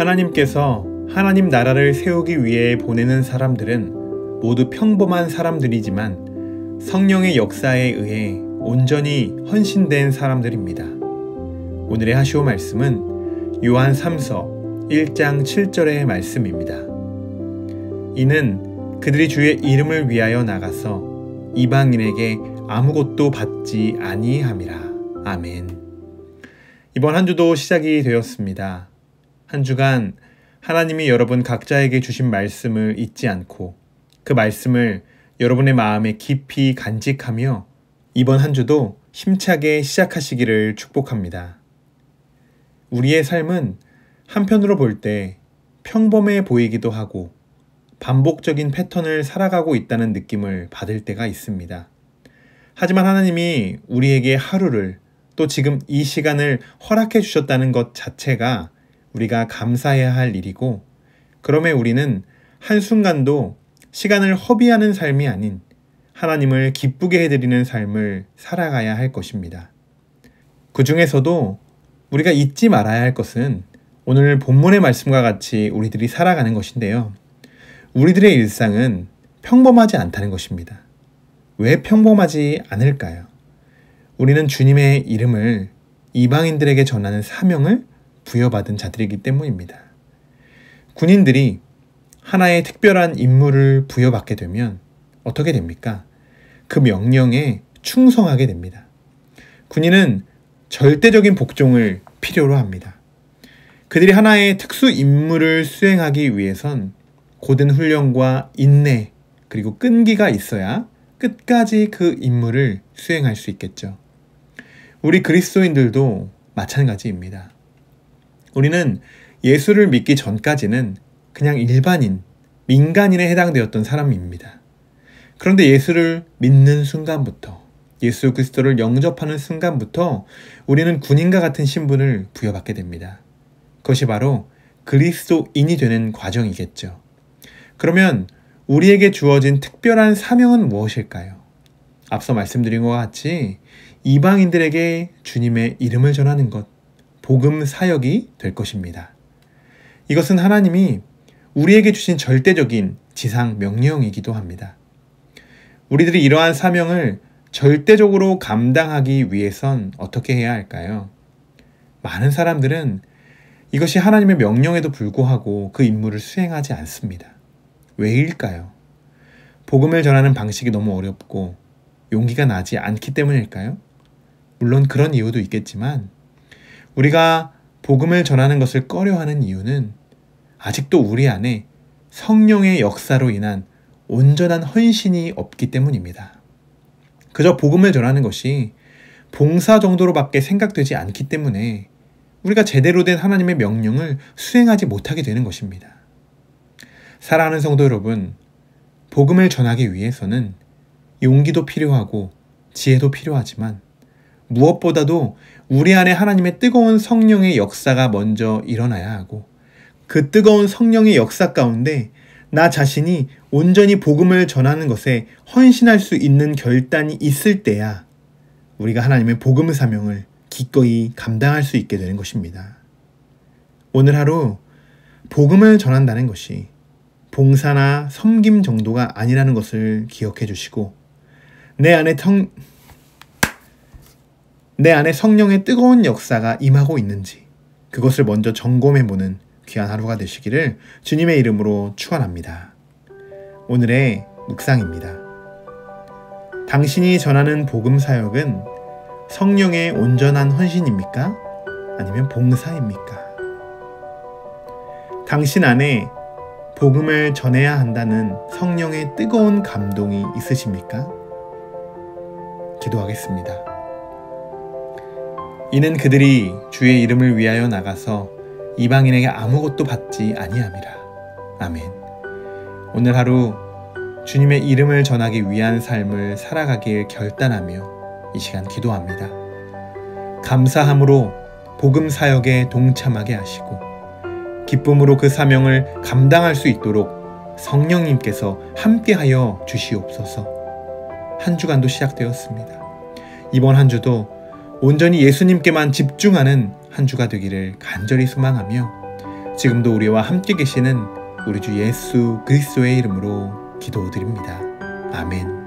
하나님께서 하나님 나라를 세우기 위해 보내는 사람들은 모두 평범한 사람들이지만 성령의 역사에 의해 온전히 헌신된 사람들입니다. 오늘의 하시오 말씀은 요한 3서 1장 7절의 말씀입니다. 이는 그들이 주의 이름을 위하여 나가서 이방인에게 아무것도 받지 아니함이라. 아멘. 이번 한 주도 시작이 되었습니다. 한 주간 하나님이 여러분 각자에게 주신 말씀을 잊지 않고 그 말씀을 여러분의 마음에 깊이 간직하며 이번 한 주도 힘차게 시작하시기를 축복합니다. 우리의 삶은 한편으로 볼 때 평범해 보이기도 하고 반복적인 패턴을 살아가고 있다는 느낌을 받을 때가 있습니다. 하지만 하나님이 우리에게 하루를 또 지금 이 시간을 허락해 주셨다는 것 자체가 우리가 감사해야 할 일이고, 그럼에 우리는 한순간도 시간을 허비하는 삶이 아닌 하나님을 기쁘게 해드리는 삶을 살아가야 할 것입니다. 그 중에서도 우리가 잊지 말아야 할 것은 오늘 본문의 말씀과 같이 우리들이 살아가는 것인데요. 우리들의 일상은 평범하지 않다는 것입니다. 왜 평범하지 않을까요? 우리는 주님의 이름을 이방인들에게 전하는 사명을 부여받은 자들이기 때문입니다. 군인들이 하나의 특별한 임무를 부여받게 되면 어떻게 됩니까? 그 명령에 충성하게 됩니다. 군인은 절대적인 복종을 필요로 합니다. 그들이 하나의 특수 임무를 수행하기 위해선 고된 훈련과 인내 그리고 끈기가 있어야 끝까지 그 임무를 수행할 수 있겠죠. 우리 그리스도인들도 마찬가지입니다. 우리는 예수를 믿기 전까지는 그냥 일반인, 민간인에 해당되었던 사람입니다. 그런데 예수를 믿는 순간부터, 예수 그리스도를 영접하는 순간부터 우리는 군인과 같은 신분을 부여받게 됩니다. 그것이 바로 그리스도인이 되는 과정이겠죠. 그러면 우리에게 주어진 특별한 사명은 무엇일까요? 앞서 말씀드린 것과 같이 이방인들에게 주님의 이름을 전하는 것, 복음 사역이 될 것입니다. 이것은 하나님이 우리에게 주신 절대적인 지상 명령이기도 합니다. 우리들이 이러한 사명을 절대적으로 감당하기 위해선 어떻게 해야 할까요? 많은 사람들은 이것이 하나님의 명령에도 불구하고 그 임무를 수행하지 않습니다. 왜일까요? 복음을 전하는 방식이 너무 어렵고 용기가 나지 않기 때문일까요? 물론 그런 이유도 있겠지만 우리가 복음을 전하는 것을 꺼려하는 이유는 아직도 우리 안에 성령의 역사로 인한 온전한 헌신이 없기 때문입니다. 그저 복음을 전하는 것이 봉사 정도로밖에 생각되지 않기 때문에 우리가 제대로 된 하나님의 명령을 수행하지 못하게 되는 것입니다. 사랑하는 성도 여러분, 복음을 전하기 위해서는 용기도 필요하고 지혜도 필요하지만 무엇보다도 우리 안에 하나님의 뜨거운 성령의 역사가 먼저 일어나야 하고, 그 뜨거운 성령의 역사 가운데 나 자신이 온전히 복음을 전하는 것에 헌신할 수 있는 결단이 있을 때야 우리가 하나님의 복음 사명을 기꺼이 감당할 수 있게 되는 것입니다. 오늘 하루 복음을 전한다는 것이 봉사나 섬김 정도가 아니라는 것을 기억해 주시고, 내 안에 성령의 뜨거운 역사가 임하고 있는지 그것을 먼저 점검해보는 귀한 하루가 되시기를 주님의 이름으로 축원합니다. 오늘의 묵상입니다. 당신이 전하는 복음 사역은 성령의 온전한 헌신입니까? 아니면 봉사입니까? 당신 안에 복음을 전해야 한다는 성령의 뜨거운 감동이 있으십니까? 기도하겠습니다. 이는 그들이 주의 이름을 위하여 나가서 이방인에게 아무것도 받지 아니함이라. 아멘. 오늘 하루 주님의 이름을 전하기 위한 삶을 살아가길 결단하며 이 시간 기도합니다. 감사함으로 복음 사역에 동참하게 하시고 기쁨으로 그 사명을 감당할 수 있도록 성령님께서 함께하여 주시옵소서. 한 주간도 시작되었습니다. 이번 한 주도 온전히 예수님께만 집중하는 한 주가 되기를 간절히 소망하며 지금도 우리와 함께 계시는 우리 주 예수 그리스도의 이름으로 기도드립니다. 아멘.